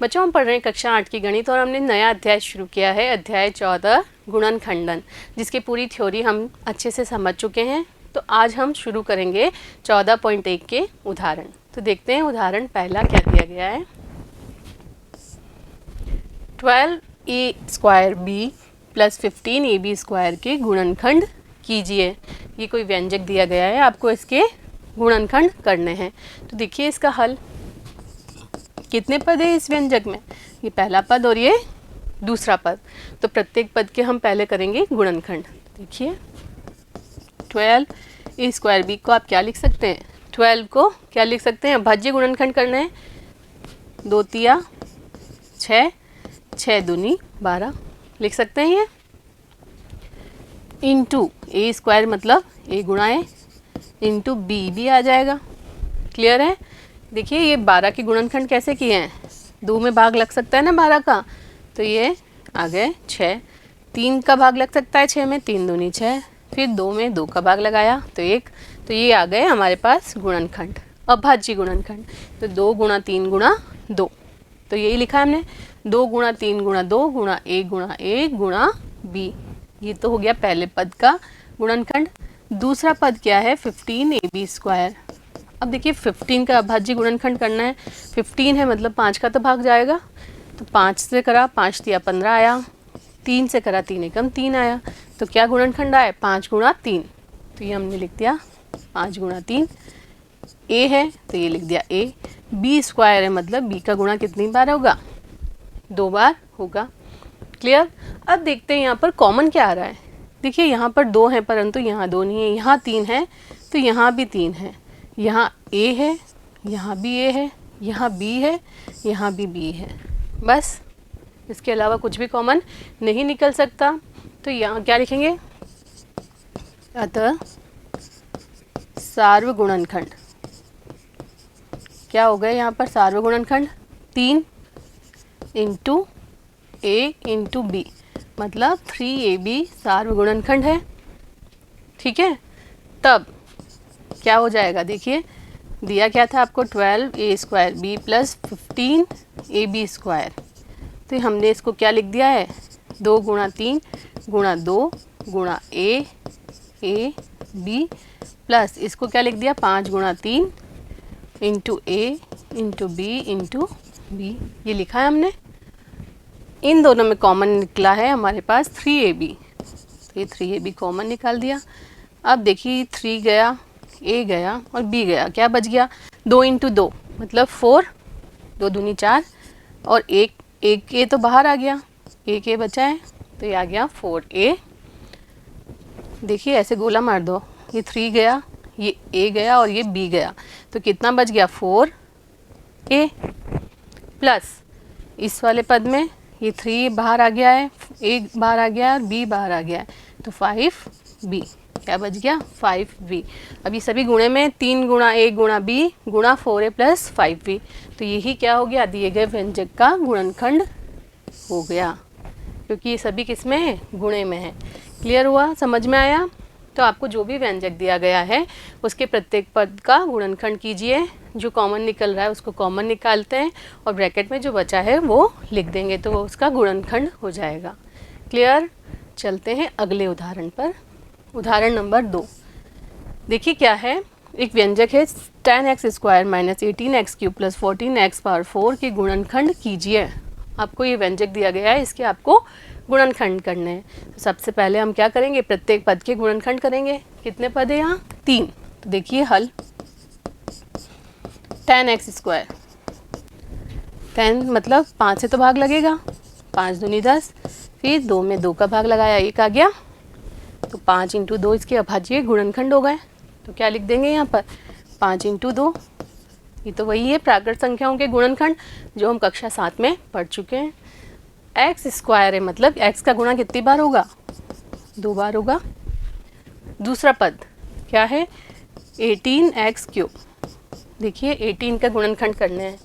बच्चों, हम पढ़ रहे हैं कक्षा 8 की गणित और हमने नया अध्याय शुरू किया है, अध्याय 14 गुणनखंडन, जिसकी पूरी थ्योरी हम अच्छे से समझ चुके हैं। तो आज हम शुरू करेंगे 14.1 के उदाहरण। तो देखते हैं उदाहरण पहला क्या दिया गया है। 12a² प्लस 15ab² के गुणनखंड कीजिए। ये कोई व्यंजक दिया गया है, आपको इसके गुणनखंड करने हैं। तो देखिए इसका हल। कितने पद है इस व्यंजक में? ये पहला पद और ये दूसरा पद। तो प्रत्येक पद के हम पहले करेंगे गुणनखंड। देखिए 12a² को आप क्या लिख सकते हैं? 12 को क्या लिख सकते हैं? भाज्य गुणनखंड करना है। 2 तिया 6, 6 दूनी 12 लिख सकते हैं ये। इंटू a² मतलब a गुणा ए इंटू बी भी आ जाएगा। क्लियर है? देखिए ये 12 के गुणनखंड कैसे किए हैं? 2 में भाग लग सकता है ना 12 का, तो ये आ गए 6। 3 का भाग लग सकता है 6 में, 3 दूनी 6। फिर 2 में 2 का भाग लगाया तो 1। तो ये आ गए हमारे पास गुणनखंड, अभाज्य गुणनखंड। तो 2 गुणा 3 गुणा 2, तो यही लिखा है हमने। 2 गुणा 3 गुणा 2 गुणा 1 गुणा 1 गुणा b। ये तो हो गया पहले पद का गुणनखंड। दूसरा पद क्या है? 15ab²। अब देखिए 15 का अभाज्य गुणनखंड करना है। 15 है मतलब 5 का तो भाग जाएगा, तो 5 से करा 5 तिया 15 आया। 3 से करा 3 एकम 3 आया। तो क्या गुणनखंड आया? 5 गुणा 3। तो ये हमने लिख दिया 5 गुणा 3। a है तो ये लिख दिया a। b² है मतलब b का गुणा कितनी बार होगा? 2 बार होगा। क्लियर? अब देखते हैं यहाँ पर कॉमन क्या आ रहा है। देखिए यहाँ पर 2 है परंतु यहाँ 2 नहीं है। यहाँ 3 है तो यहाँ भी 3 है। यहाँ a है, यहाँ भी a है, यहाँ b है, यहाँ भी b है। बस, इसके अलावा कुछ भी कॉमन नहीं निकल सकता। तो यहाँ क्या लिखेंगे? अतः सार्वगुणनखंड क्या हो गए यहाँ पर? सार्वगुणनखंड 3 इंटू a इंटू b मतलब 3ab सार्वगुणनखंड है। ठीक है, तब क्या हो जाएगा? देखिए दिया क्या था आपको? 12a² plus 15ab²। तो हमने इसको क्या लिख दिया है? 2 गुणा 3 गुणा 2 गुणा a b प्लस इसको क्या लिख दिया? 5 गुणा 3 into a into b into b। ये लिखा है हमने। इन दोनों में कॉमन निकला है हमारे पास 3ab। तो ये 3ab कॉमन निकाल दिया। अब देखिए 3 गया, a गया और b गया, क्या बच गया? 2 इंटू 2 मतलब 4, 2 दूनी 4 और एक a तो बाहर आ गया, एक a बचा है तो ये आ गया 4a। देखिए ऐसे गोला मार दो, ये 3 गया, ये a गया और ये b गया, तो कितना बच गया? 4a प्लस इस वाले पद में ये 3 बाहर आ गया है, a बाहर आ गया है और b बाहर आ गया है, तो 5b। क्या बच गया? 5b। अब ये सभी गुणे में 3 गुणा a गुणा b गुणा 4a प्लस 5b। तो यही क्या हो गया? दिए गए व्यंजक का गुणनखंड हो गया, क्योंकि ये सभी किस में है? गुणे में है। क्लियर हुआ? समझ में आया? तो आपको जो भी व्यंजक दिया गया है उसके प्रत्येक पद का गुणनखंड कीजिए। जो कॉमन निकल रहा है उसको कॉमन निकालते हैं और ब्रैकेट में जो बचा है वो लिख देंगे, तो उसका गुणनखंड हो जाएगा। क्लियर? चलते हैं अगले उदाहरण पर। उदाहरण नंबर 2। देखिए क्या है? एक व्यंजक है 10x² minus 18x³ plus 14x⁴ के गुणनखंड कीजिए। आपको ये व्यंजक दिया गया है, इसके आपको गुणनखंड करने हैं। तो सबसे पहले हम क्या करेंगे? प्रत्येक पद के गुणनखंड करेंगे। कितने पद है यहाँ? 3। तो देखिए हल। 10x², 10 मतलब 5 से तो भाग लगेगा, 5 दूनी 10, फिर 2 में 2 का भाग लगाया, 1 आ गया, तो 5 इंटू 2 इसके अभाज्य गुणनखंड हो गए। तो क्या लिख देंगे यहाँ पर? 5 इंटू 2। ये तो वही है प्राकृत संख्याओं के गुणनखंड जो हम कक्षा 7 में पढ़ चुके हैं। x² है मतलब x का गुणा कितनी बार होगा? 2 बार होगा। दूसरा पद क्या है? 18x³। देखिए 18 का गुणनखंड करने हैं।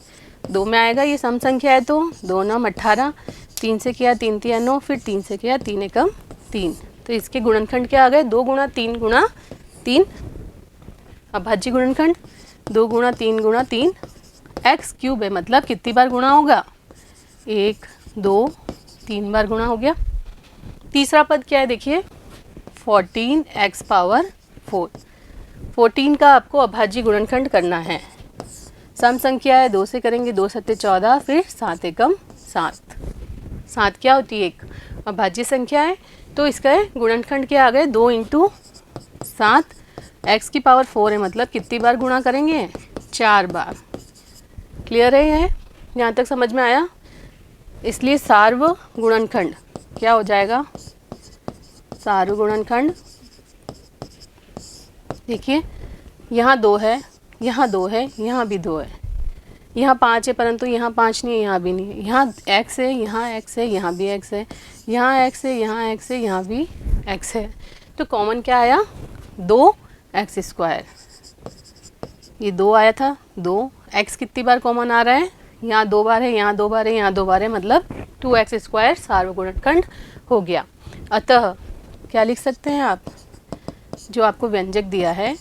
2 में आएगा, ये सम संख्या है तो 2 9 18, 3 से किया 3 तिया 9, फिर 3 से किया 3 एकम 3। तो इसके गुणनखंड क्या आ गए? 2 गुणा 3 गुणा 3 अभाज्य गुणनखंड। 2 गुणा 3 गुणा 3 x³ है मतलब कितनी बार गुणा होगा? 1 2 3 बार गुणा हो गया। तीसरा पद क्या है देखिए 14x पावर 4। 14 का आपको अभाज्य गुणनखंड करना है। सम संख्या है 2 से करेंगे, 2 सत्ते 14, फिर 7 एकम 7। 7 क्या होती है? एक अभाज्य संख्या है, तो इसका गुणनखंड क्या आ गए 2 इंटू 7, x की पावर 4 है, मतलब कितनी बार गुणा करेंगे? 4 बार। क्लियर है? यह यहाँ तक समझ में आया? इसलिए सार्व गुणनखंड क्या हो जाएगा? सार्व गुणनखंड देखिए यहाँ 2 है, यहाँ 2 है, यहाँ भी 2 है, यहाँ 5 है परंतु यहाँ 5 नहीं है, यहाँ भी नहीं है, यहाँ x है, यहाँ x है, यहाँ भी x है, यहाँ x है, यहाँ x है, यहाँ भी x है। तो कॉमन क्या आया? 2x²। ये 2 आया था, 2 x कितनी बार कॉमन आ रहा है? यहाँ 2 बार है, यहाँ 2 बार है, यहाँ 2 बार है, मतलब 2x² सार्वगुणनखंड हो गया। अतः क्या लिख सकते हैं आप? जो आपको व्यंजक दिया है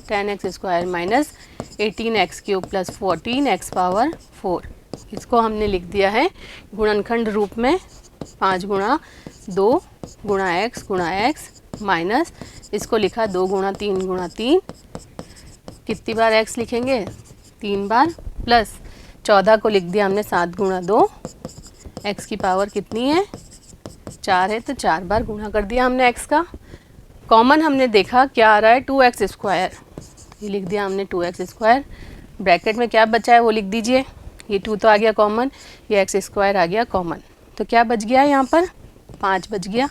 10x² minus 18x³ plus 14x power 4, इसको हमने लिख दिया है गुणनखंड रूप में 5 गुणा 2 गुणा x माइनस इसको लिखा 2 गुणा 3 गुणा 3। कितनी बार x लिखेंगे? 3 बार, प्लस 14 को लिख दिया हमने 7 गुणा 2, x की पावर कितनी है? 4 है, तो 4 बार गुणा कर दिया हमने x का। कॉमन हमने देखा क्या आ रहा है? 2x²। ये लिख दिया हमने 2x²। ब्रैकेट में क्या बचा है वो लिख दीजिए। ये 2 तो आ गया कॉमन, ये x² आ गया कॉमन, तो क्या बच गया यहाँ पर? 5 बच गया,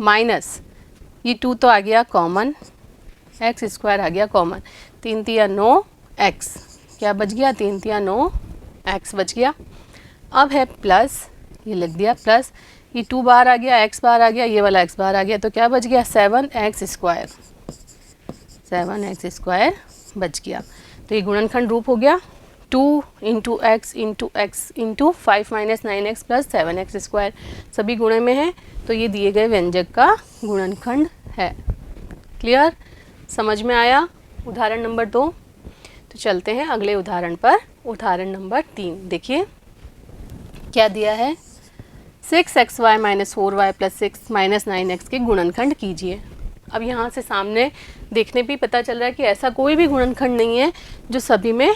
माइनस ये 2 तो आ गया कॉमन, x² आ गया कॉमन, 3 तिया 9 x, क्या बच गया? 3 तिया 9 x बच गया। अब है प्लस, ये लिख दिया प्लस, ये 2 बार आ गया, x बार आ गया, ये वाला x बार आ गया, तो क्या बच गया? 7x² 7x² बच गया। तो ये गुणनखंड रूप हो गया 2 into x into x into 5 minus 9x plus 7x², सभी गुणे में है, तो ये दिए गए व्यंजक का गुणनखंड है। क्लियर? समझ में आया? उदाहरण नंबर 2। तो चलते हैं अगले उदाहरण पर। उदाहरण नंबर 3 देखिए क्या दिया है? 6xy minus 4y plus 6 minus 9x के गुणनखंड कीजिए। अब यहाँ से सामने देखने पे पता चल रहा है कि ऐसा कोई भी गुणनखंड नहीं है जो सभी में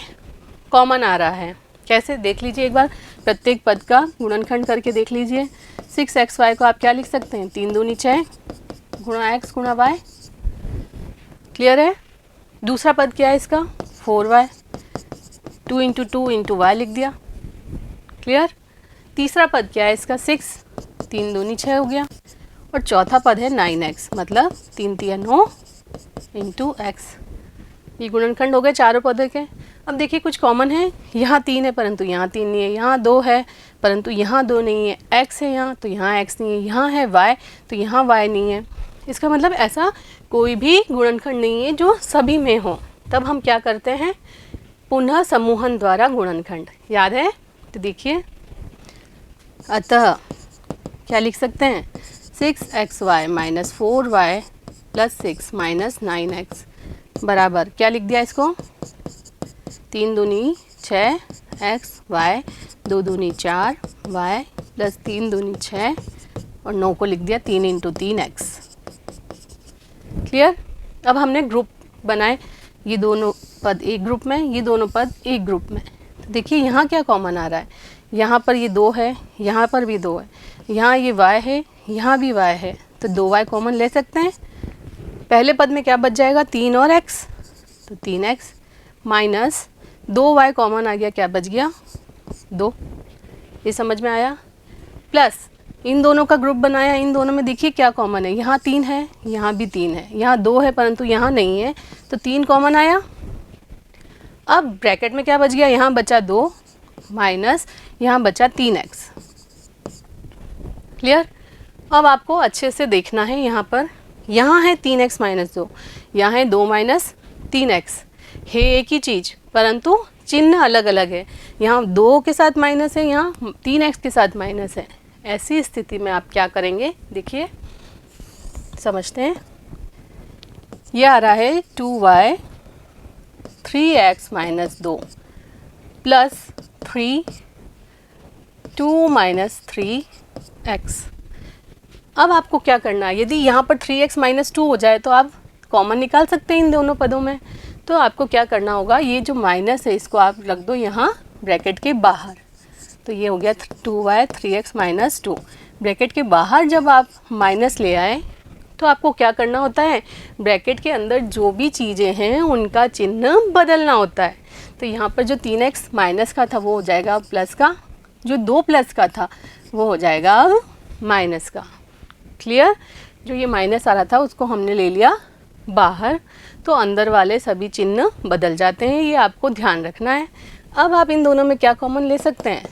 कॉमन आ रहा है। कैसे? देख लीजिए एक बार, प्रत्येक पद का गुणनखंड करके देख लीजिए। 6xy को आप क्या लिख सकते हैं? 3 दूनी 6 गुणा x गुणा y। क्लियर है? दूसरा पद क्या है इसका? 4y, 2 इंटू 2 इंटू वाई लिख दिया। क्लियर? तीसरा पद क्या है इसका? 6, 3 दूनी 6 हो गया, और चौथा पद है 9x, मतलब 3 तिया 9 इंटू x। ये गुणनखंड हो गए चारों पदों के। अब देखिए कुछ कॉमन है, यहाँ 3 है परंतु यहाँ 3 नहीं है, यहाँ 2 है परंतु यहाँ 2 नहीं है, x है यहाँ तो यहाँ x नहीं है, यहाँ है y तो यहाँ y नहीं है। इसका मतलब ऐसा कोई भी गुणनखंड नहीं है जो सभी में हो। तब हम क्या करते हैं? पुनः समूहन द्वारा गुणनखंड, याद है? तो देखिए, अतः क्या लिख सकते हैं? 6xy minus 4y plus 6 minus 9x बराबर क्या लिख दिया इसको? 3 दूनी 6 x y, 2 दूनी 4 y प्लस 3 दूनी 6 और 9 को लिख दिया 3 इंटू 3 x। क्लियर? अब हमने ग्रुप बनाए, ये दोनों पद एक ग्रुप में, ये दोनों पद एक ग्रुप में। तो देखिए यहाँ क्या कॉमन आ रहा है? यहाँ पर ये 2 है, यहाँ पर भी 2 है, यहाँ ये y है, यहाँ भी y है, तो 2y कॉमन ले सकते हैं। पहले पद में क्या बच जाएगा? 3 और x, तो 3x माइनस 2y कॉमन आ गया, क्या बच गया? 2। ये समझ में आया? प्लस इन दोनों का ग्रुप बनाया, इन दोनों में देखिए क्या कॉमन है? यहाँ 3 है, यहाँ भी 3 है, यहाँ 2 है परंतु यहाँ नहीं है, तो 3 कॉमन आया। अब ब्रैकेट में क्या बच गया? यहाँ बचा 2 माइनस यहाँ बचा 3x। क्लियर? अब आपको अच्छे से देखना है, यहाँ पर यहाँ है 3x माइनस 2, यहाँ है 2 माइनस 3x, है एक ही चीज़ परंतु चिन्ह अलग अलग है। यहाँ 2 के साथ माइनस है, यहाँ 3x के साथ माइनस है। ऐसी स्थिति में आप क्या करेंगे? देखिए समझते हैं। ये आ रहा है 2y 3x minus 2 plus 3 2 minus 3x। अब आपको क्या करना है, यदि यहाँ पर 3x माइनस 2 हो जाए तो आप कॉमन निकाल सकते हैं इन दोनों पदों में। तो आपको क्या करना होगा, ये जो माइनस है इसको आप रख दो यहाँ ब्रैकेट के बाहर। तो ये हो गया 2y 3x माइनस 2। ब्रैकेट के बाहर जब आप माइनस ले आए तो आपको क्या करना होता है, ब्रैकेट के अंदर जो भी चीज़ें हैं उनका चिन्ह बदलना होता है। तो यहाँ पर जो 3x माइनस का था वो हो जाएगा प्लस का, जो 2 प्लस का था वो हो जाएगा अब माइनस का। क्लियर? जो ये माइनस आ रहा था उसको हमने ले लिया बाहर, तो अंदर वाले सभी चिन्ह बदल जाते हैं, ये आपको ध्यान रखना है। अब आप इन दोनों में क्या कॉमन ले सकते हैं,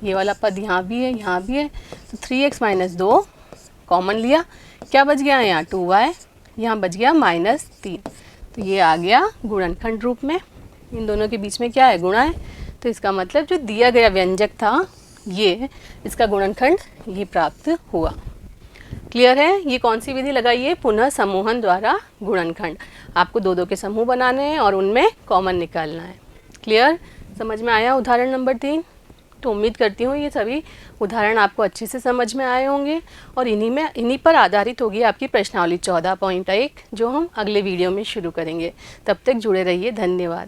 ये वाला पद यहाँ भी है यहाँ भी है, तो 3x माइनस 2 कॉमन लिया, क्या बच गया यहाँ 2y, यहाँ बच गया माइनस 3। तो ये आ गया गुणनखंड रूप में, इन दोनों के बीच में क्या है, गुणा है। तो इसका मतलब जो दिया गया व्यंजक था ये, इसका गुणनखंड ये प्राप्त हुआ। क्लियर है? ये कौन सी विधि लगाइए, पुनः समूहन द्वारा गुणनखंड। आपको दो दो के समूह बनाने हैं और उनमें कॉमन निकालना है। क्लियर? समझ में आया उदाहरण नंबर 3? तो उम्मीद करती हूँ ये सभी उदाहरण आपको अच्छे से समझ में आए होंगे और इन्हीं पर आधारित होगी आपकी प्रश्नावली 14.1 जो हम अगले वीडियो में शुरू करेंगे। तब तक जुड़े रहिए। धन्यवाद।